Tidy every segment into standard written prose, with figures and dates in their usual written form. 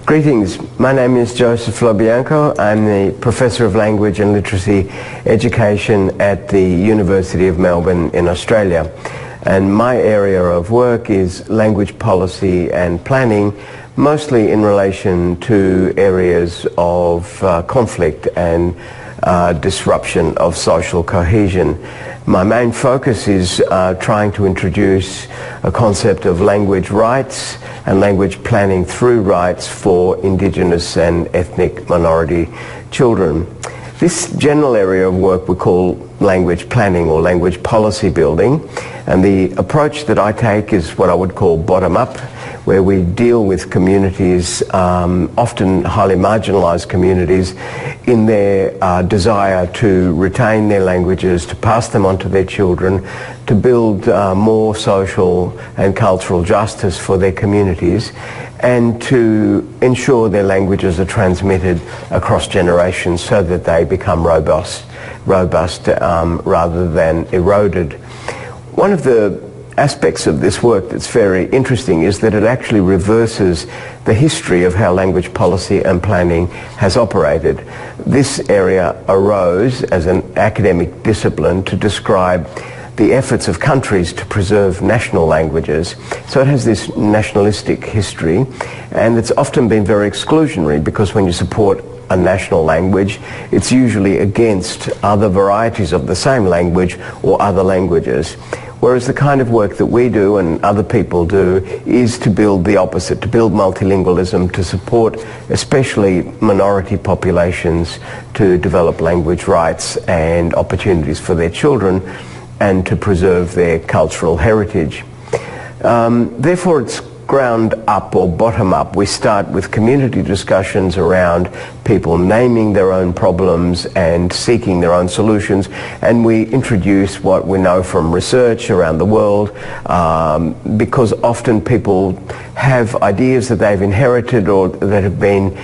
Greetings, my name is Joseph Lobianco. I'm the Professor of Language and Literacy Education at the University of Melbourne in Australia. And my area of work is language policy and planning, mostly in relation to areas of conflict and disruption of social cohesion. My main focus is trying to introduce a concept of language rights and language planning through rights for Indigenous and ethnic minority children. This general area of work we call language planning or language policy building, and the approach that I take is what I would call bottom-up, where we deal with communities, often highly marginalised communities, in their desire to retain their languages, to pass them on to their children, to build more social and cultural justice for their communities, and to ensure their languages are transmitted across generations so that they become robust rather than eroded. One of the aspects of this work that's very interesting is that it actually reverses the history of how language policy and planning has operated. This area arose as an academic discipline to describe the efforts of countries to preserve national languages. So it has this nationalistic history, and it's often been very exclusionary, because when you support a national language, it's usually against other varieties of the same language or other languages. Whereas the kind of work that we do and other people do is to build the opposite, to build multilingualism, to support especially minority populations to develop language rights and opportunities for their children, and to preserve their cultural heritage. Therefore, it's ground up or bottom up. We start with community discussions around people naming their own problems and seeking their own solutions, and we introduce what we know from research around the world, because often people have ideas that they've inherited or that have been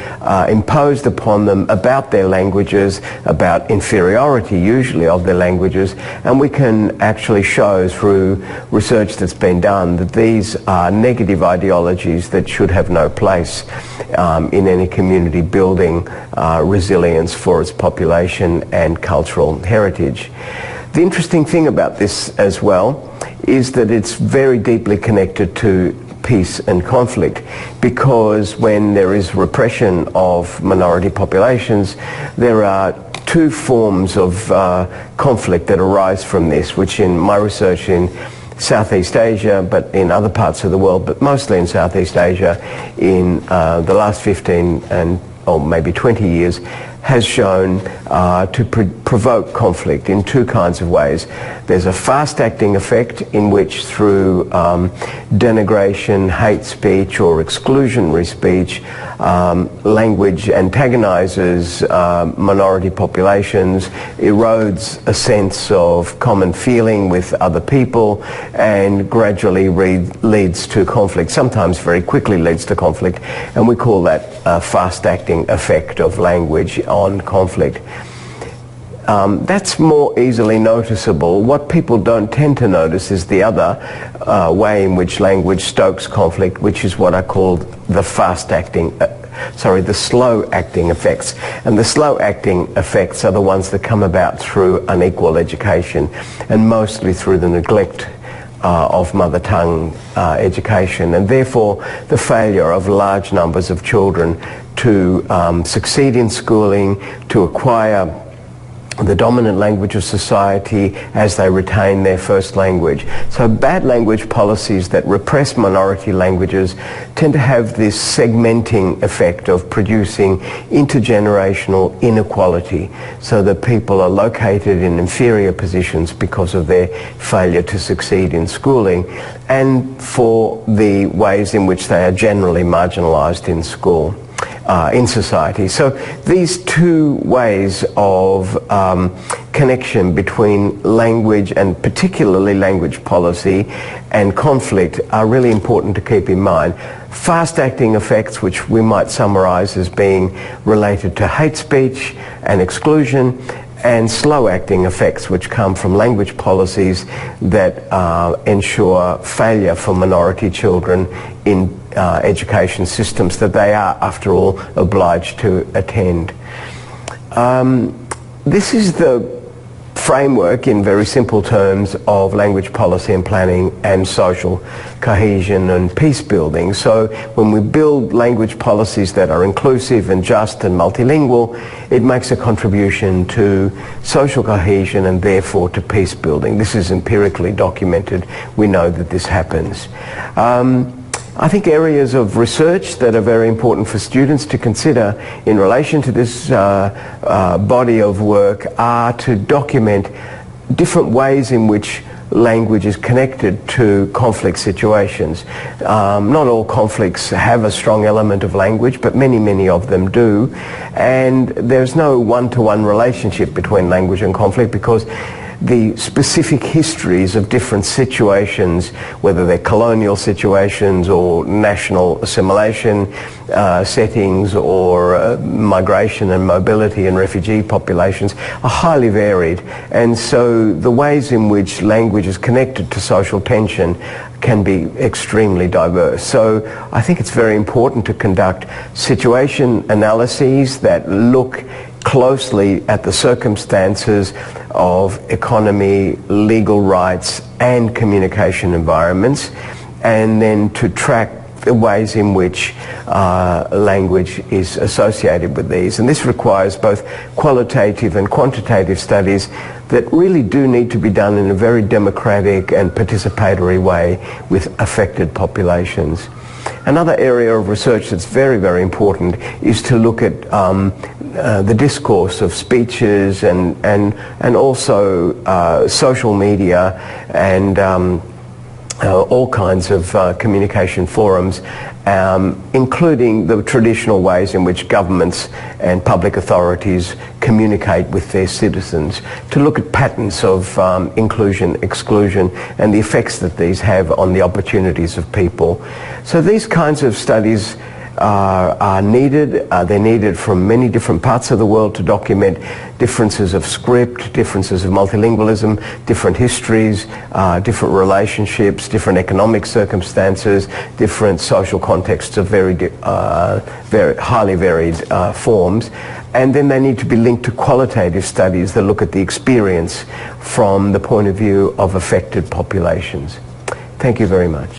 imposed upon them about their languages, about inferiority usually of their languages, and we can actually show through research that's been done that these are negative ideologies that should have no place in any community building resilience for its population and cultural heritage. The interesting thing about this as well is that it's very deeply connected to peace and conflict, because when there is repression of minority populations, there are two forms of conflict that arise from this, which in my research in Southeast Asia, but in other parts of the world, but mostly in Southeast Asia, in the last 15 or maybe 20 years, has shown to provoke conflict in two kinds of ways. There's a fast-acting effect in which, through denigration, hate speech or exclusionary speech, language antagonizes minority populations, erodes a sense of common feeling with other people, and gradually leads to conflict, sometimes very quickly leads to conflict, and we call that a fast-acting effect of language on conflict. That's more easily noticeable. What people don't tend to notice is the other way in which language stokes conflict, which is what I call the the slow-acting effects. And the slow-acting effects are the ones that come about through unequal education, and mostly through the neglect of mother tongue education, and therefore the failure of large numbers of children to succeed in schooling, to acquire the dominant language of society as they retain their first language. So bad language policies that repress minority languages tend to have this segmenting effect of producing intergenerational inequality, so that people are located in inferior positions because of their failure to succeed in schooling, and for the ways in which they are generally marginalized in school. In society. So these two ways of connection between language, and particularly language policy, and conflict are really important to keep in mind. Fast-acting effects, which we might summarize as being related to hate speech and exclusion, and slow-acting effects, which come from language policies that ensure failure for minority children in education systems that they are, after all, obliged to attend. This is the framework, in very simple terms, of language policy and planning and social cohesion and peace building. So when we build language policies that are inclusive and just and multilingual, it makes a contribution to social cohesion and therefore to peace building. This is empirically documented. We know that this happens. I think areas of research that are very important for students to consider in relation to this body of work are to document different ways in which language is connected to conflict situations. Not all conflicts have a strong element of language, but many of them do. And there's no one-to-one relationship between language and conflict, because the specific histories of different situations, whether they're colonial situations or national assimilation settings or migration and mobility and refugee populations, are highly varied. And so the ways in which language is connected to social tension can be extremely diverse. So I think it's very important to conduct situation analyses that look closely at the circumstances of economy, legal rights and communication environments, and then to track the ways in which language is associated with these. And this requires both qualitative and quantitative studies that really do need to be done in a very democratic and participatory way with affected populations. Another area of research that's very important is to look at the discourse of speeches and also social media and all kinds of communication forums, including the traditional ways in which governments and public authorities communicate with their citizens, to look at patterns of inclusion, exclusion, and the effects that these have on the opportunities of people. So these kinds of studies are needed. They're needed from many different parts of the world to document differences of script, differences of multilingualism, different histories, different relationships, different economic circumstances, different social contexts of very highly varied forms. And then they need to be linked to qualitative studies that look at the experience from the point of view of affected populations. Thank you very much.